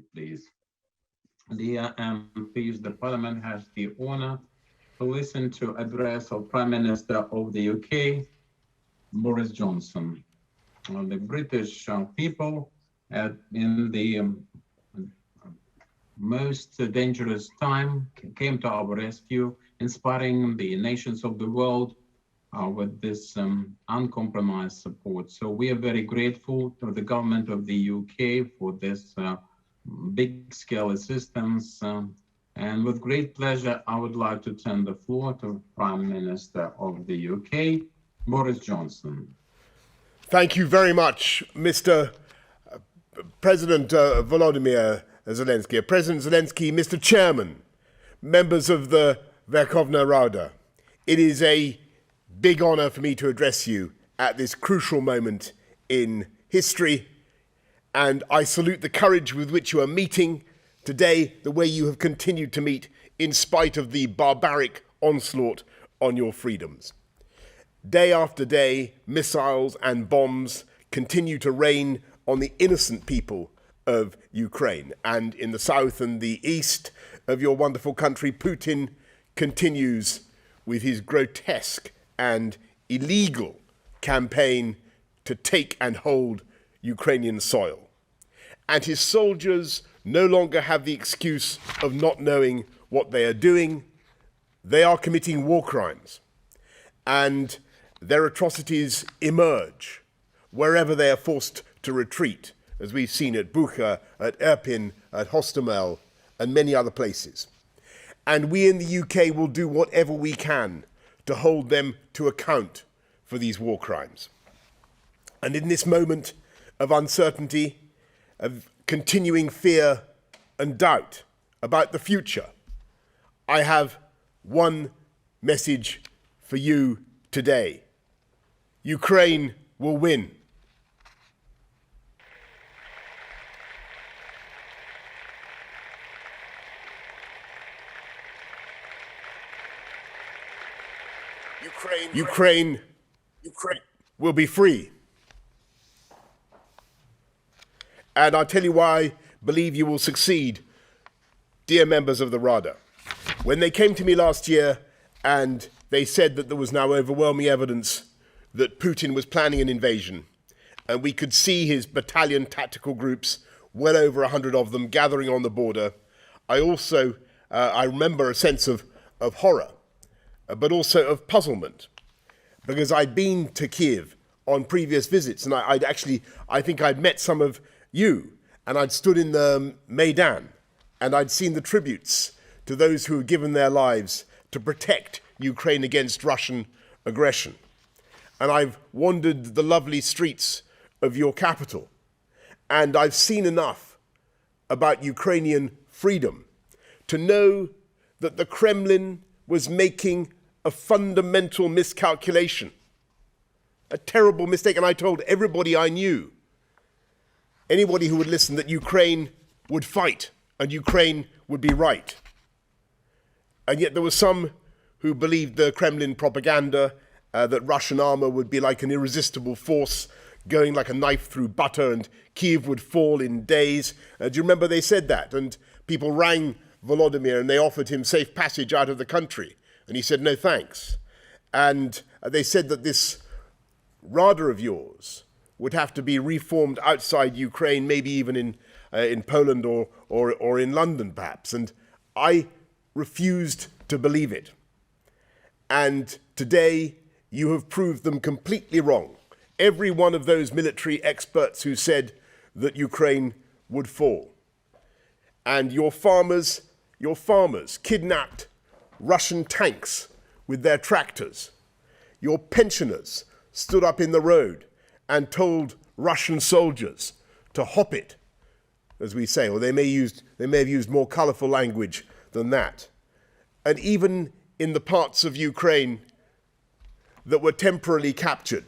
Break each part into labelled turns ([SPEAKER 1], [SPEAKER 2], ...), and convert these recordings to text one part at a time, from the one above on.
[SPEAKER 1] it, please. Dear MPs, the Parliament has the honor to listen to address of Prime Minister of the UK, Boris Johnson. The British people in the most dangerous time came to our rescue, inspiring the nations of the world with this uncompromised support. So we are very grateful to the government of the UK for this big-scale assistance. And with great pleasure, I would like to turn the floor to Prime Minister of the UK, Boris Johnson.
[SPEAKER 2] Thank you very much, Mr. President Volodymyr Zelensky. President Zelensky, Mr. Chairman, members of the Verkhovna Rada, it is a big honor for me to address you at this crucial moment in history, and I salute the courage with which you are meeting today, the way you have continued to meet in spite of the barbaric onslaught on your freedoms. Day after day, missiles and bombs continue to rain on the innocent people of Ukraine. And in the south and the east of your wonderful country, Putin continues with his grotesque and illegal campaign to take and hold Ukrainian soil. And his soldiers no longer have the excuse of not knowing what they are doing. They are committing war crimes. And their atrocities emerge wherever they are forced to retreat, as we've seen at Bucha, at Irpin, at Hostomel, and many other places. And we in the UK will do whatever we can to hold them to account for these war crimes. And in this moment of uncertainty, of continuing fear and doubt about the future, I have one message for you today. Ukraine will win. Ukraine will be free. And I'll tell you why I believe you will succeed, dear members of the Rada. When they came to me last year and they said that there was now overwhelming evidence that Putin was planning an invasion, and we could see his battalion tactical groups, well over 100 of them, gathering on the border, I remember a sense of horror, but also of puzzlement, because I'd been to Kyiv on previous visits, and I think I'd met some of you, and I'd stood in the Maidan, and I'd seen the tributes to those who had given their lives to protect Ukraine against Russian aggression. And I've wandered the lovely streets of your capital, and I've seen enough about Ukrainian freedom to know that the Kremlin was making a fundamental miscalculation, a terrible mistake. And I told everybody I knew, anybody who would listen, that Ukraine would fight and Ukraine would be right. And yet there were some who believed the Kremlin propaganda, that Russian armor would be like an irresistible force going like a knife through butter and Kyiv would fall in days. Do you remember they said that? And people rang Volodymyr and they offered him safe passage out of the country. And he said, no thanks. And they said that this Rada of yours would have to be reformed outside Ukraine, maybe even in Poland or in London perhaps. And I refused to believe it. And today you have proved them completely wrong. Every one of those military experts who said that Ukraine would fall. And your farmers kidnapped Russian tanks with their tractors. Your pensioners stood up in the road and told Russian soldiers to hop it, as we say, or they may have used more colorful language than that. And even in the parts of Ukraine that were temporarily captured,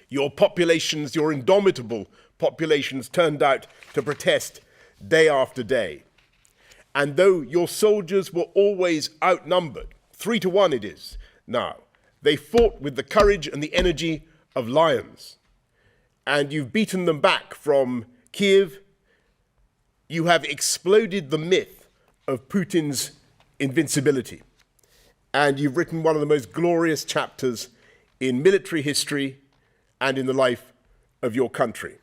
[SPEAKER 2] your populations, your indomitable populations, turned out to protest day after day. And though your soldiers were always outnumbered, 3-1 it is now, they fought with the courage and the energy of lions. And you've beaten them back from Kyiv you have exploded the myth of Putin's invincibility. And you've written one of the most glorious chapters in military history and in the life of your country.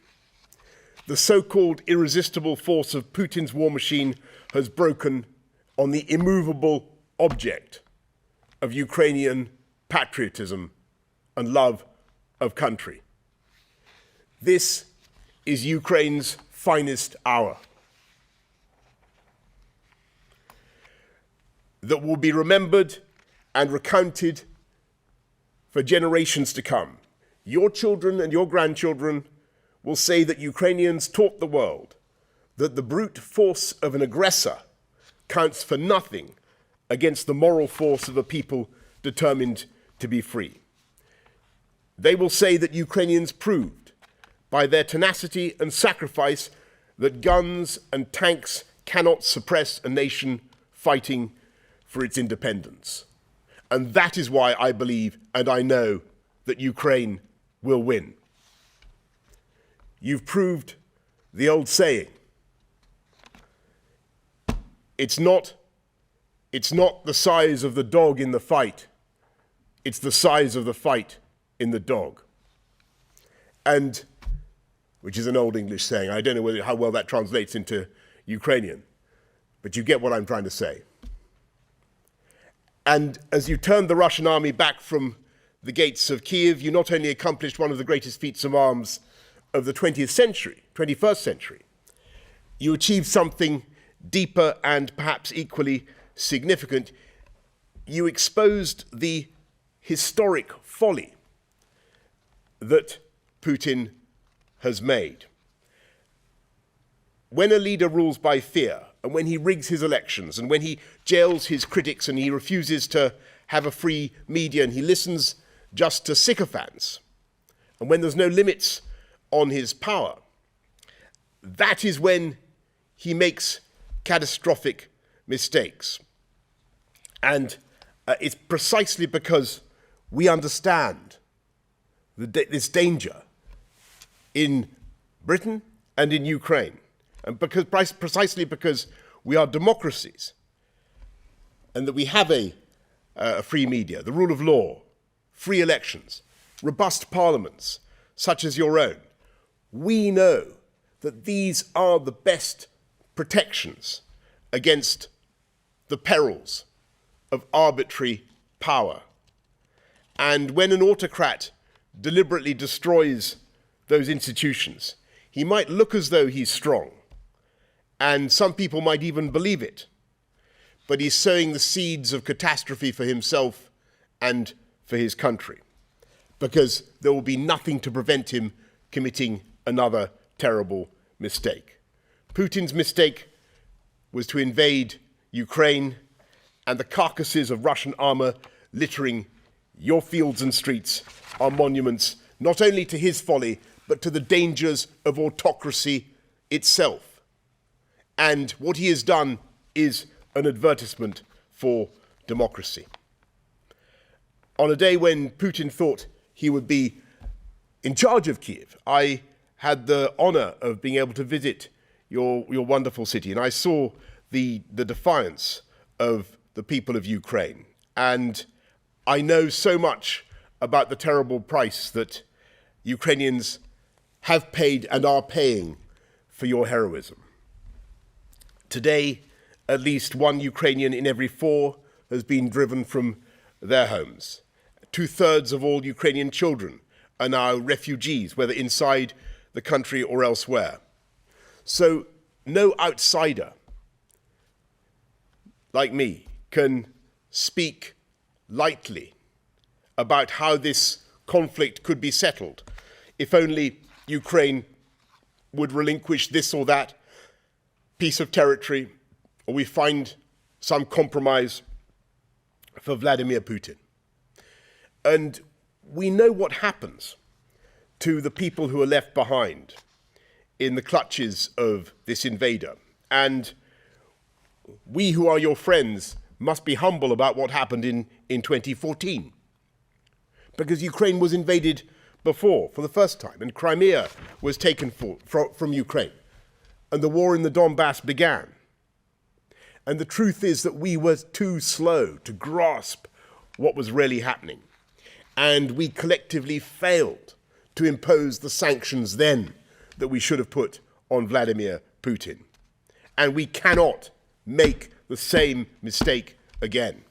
[SPEAKER 2] The so-called irresistible force of Putin's war machine has broken on the immovable object of Ukrainian patriotism and love of country. This is Ukraine's finest hour, that will be remembered and recounted for generations to come. Your children and your grandchildren will say that Ukrainians taught the world that the brute force of an aggressor counts for nothing against the moral force of a people determined to be free. They will say that Ukrainians proved by their tenacity and sacrifice that guns and tanks cannot suppress a nation fighting for its independence. And that is why I believe and I know that Ukraine will win. You've proved the old saying. It's not the size of the dog in the fight, it's the size of the fight in the dog. And, which is an old English saying, I don't know how well that translates into Ukrainian, but you get what I'm trying to say. And as you turned the Russian army back from the gates of Kyiv, you not only accomplished one of the greatest feats of arms of the 21st century, you achieved something deeper and perhaps equally significant. You exposed the historic folly that Putin has made. When a leader rules by fear, and when he rigs his elections, and when he jails his critics, and he refuses to have a free media, and he listens just to sycophants, and when there's no limits on his power, that is when he makes catastrophic mistakes. And it's precisely because we understand this danger in Britain and in Ukraine, and precisely because we are democracies, and that we have a free media, the rule of law, free elections, robust parliaments, such as your own, we know that these are the best protections against the perils of arbitrary power. And when an autocrat deliberately destroys those institutions, he might look as though he's strong, and some people might even believe it, but he's sowing the seeds of catastrophe for himself and for his country, because there will be nothing to prevent him committing another terrible mistake. Putin's mistake was to invade Ukraine, and the carcasses of Russian armor littering your fields and streets are monuments not only to his folly, but to the dangers of autocracy itself. And what he has done is an advertisement for democracy. On a day when Putin thought he would be in charge of Kyiv, I had the honor of being able to visit your wonderful city, and I saw the defiance of the people of Ukraine. And I know so much about the terrible price that Ukrainians have paid and are paying for your heroism. Today, at least one Ukrainian in every 4 has been driven from their homes. 2/3 of all Ukrainian children are now refugees, whether inside the country or elsewhere. So no outsider like me can speak lightly about how this conflict could be settled if only Ukraine would relinquish this or that piece of territory, or we find some compromise for Vladimir Putin. And we know what happens to the people who are left behind in the clutches of this invader. And we who are your friends must be humble about what happened in 2014. Because Ukraine was invaded before, for the first time, and Crimea was taken from Ukraine. and the war in the Donbass began. And the truth is that we were too slow to grasp what was really happening. And we collectively failed to impose the sanctions then that we should have put on Vladimir Putin. And we cannot make the same mistake again.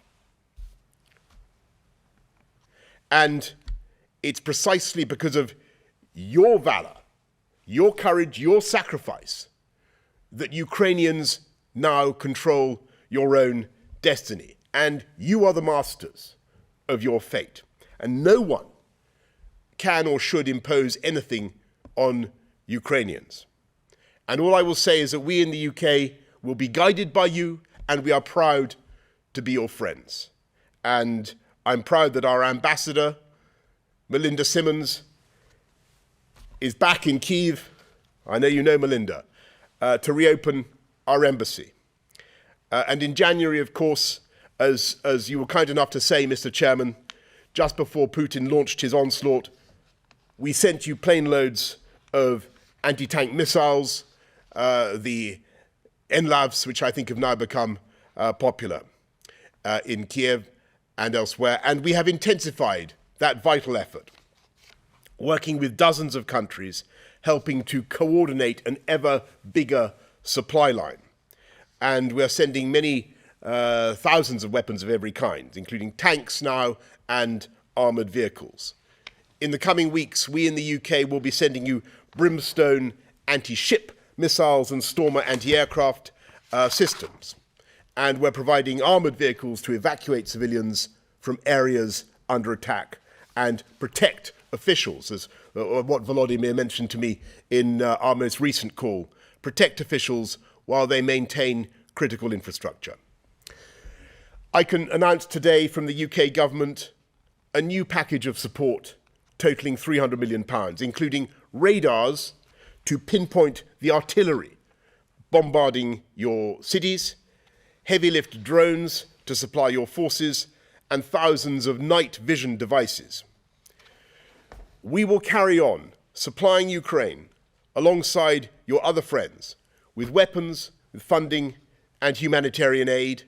[SPEAKER 2] And it's precisely because of your valor, your courage, your sacrifice, that Ukrainians now control your own destiny. And you are the masters of your fate. And no one can or should impose anything on Ukrainians. And all I will say is that we in the UK will be guided by you, and we are proud to be your friends. And I'm proud that our ambassador, Melinda Simmons, is back in Kyiv. I know you know Melinda, to reopen our embassy. And in January, of course, as you were kind enough to say, Mr. Chairman, just before Putin launched his onslaught, we sent you plane loads of anti-tank missiles, the NLAVs, which I think have now become popular in Kyiv and elsewhere. And we have intensified that vital effort, working with dozens of countries, helping to coordinate an ever bigger supply line. And we're sending many thousands of weapons of every kind, including tanks now and armoured vehicles. In the coming weeks, we in the UK will be sending you Brimstone anti-ship missiles and Stormer anti-aircraft systems. And we're providing armoured vehicles to evacuate civilians from areas under attack and protect officials, as what Volodymyr mentioned to me in our most recent call, protect officials while they maintain critical infrastructure. I can announce today from the UK government a new package of support totalling £300 million, including radars to pinpoint the artillery bombarding your cities, heavy lift drones to supply your forces, and thousands of night vision devices. We will carry on supplying Ukraine alongside your other friends with weapons, with funding and humanitarian aid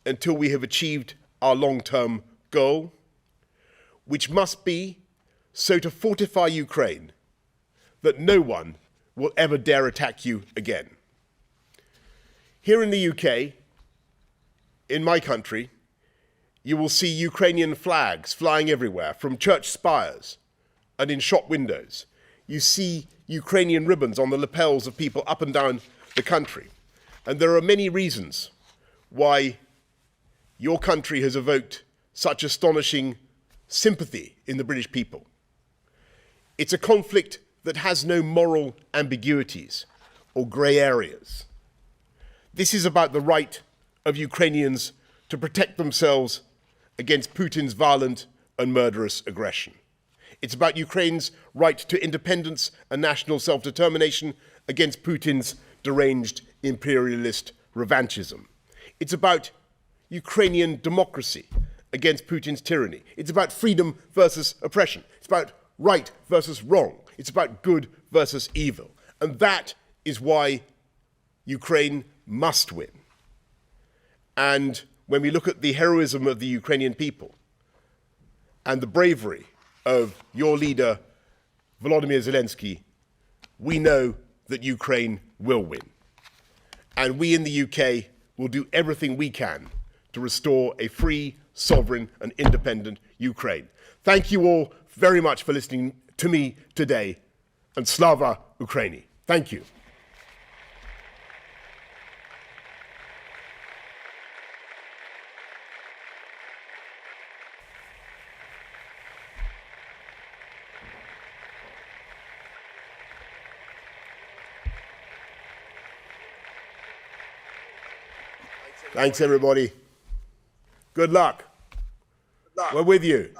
[SPEAKER 2] until we have achieved our long-term goal, which must be so to fortify Ukraine that no one will ever dare attack you again. Here in the UK, in my country, you will see Ukrainian flags flying everywhere, from church spires and in shop windows. You see Ukrainian ribbons on the lapels of people up and down the country. And there are many reasons why your country has evoked such astonishing sympathy in the British people. It's a conflict that has no moral ambiguities or grey areas. This is about the right of Ukrainians to protect themselves against Putin's violent and murderous aggression. It's about Ukraine's right to independence and national self-determination against Putin's deranged imperialist revanchism. It's about Ukrainian democracy against Putin's tyranny. It's about freedom versus oppression. It's about right versus wrong. It's about good versus evil. And that is why Ukraine must win. And when we look at the heroism of the Ukrainian people and the bravery of your leader, Volodymyr Zelensky, we know that Ukraine will win. And we in the UK will do everything we can to restore a free, sovereign, and independent Ukraine. Thank you all very much for listening to me today, and Slava Ukraini. Thank you. Thanks, everybody. Good luck. We're with you.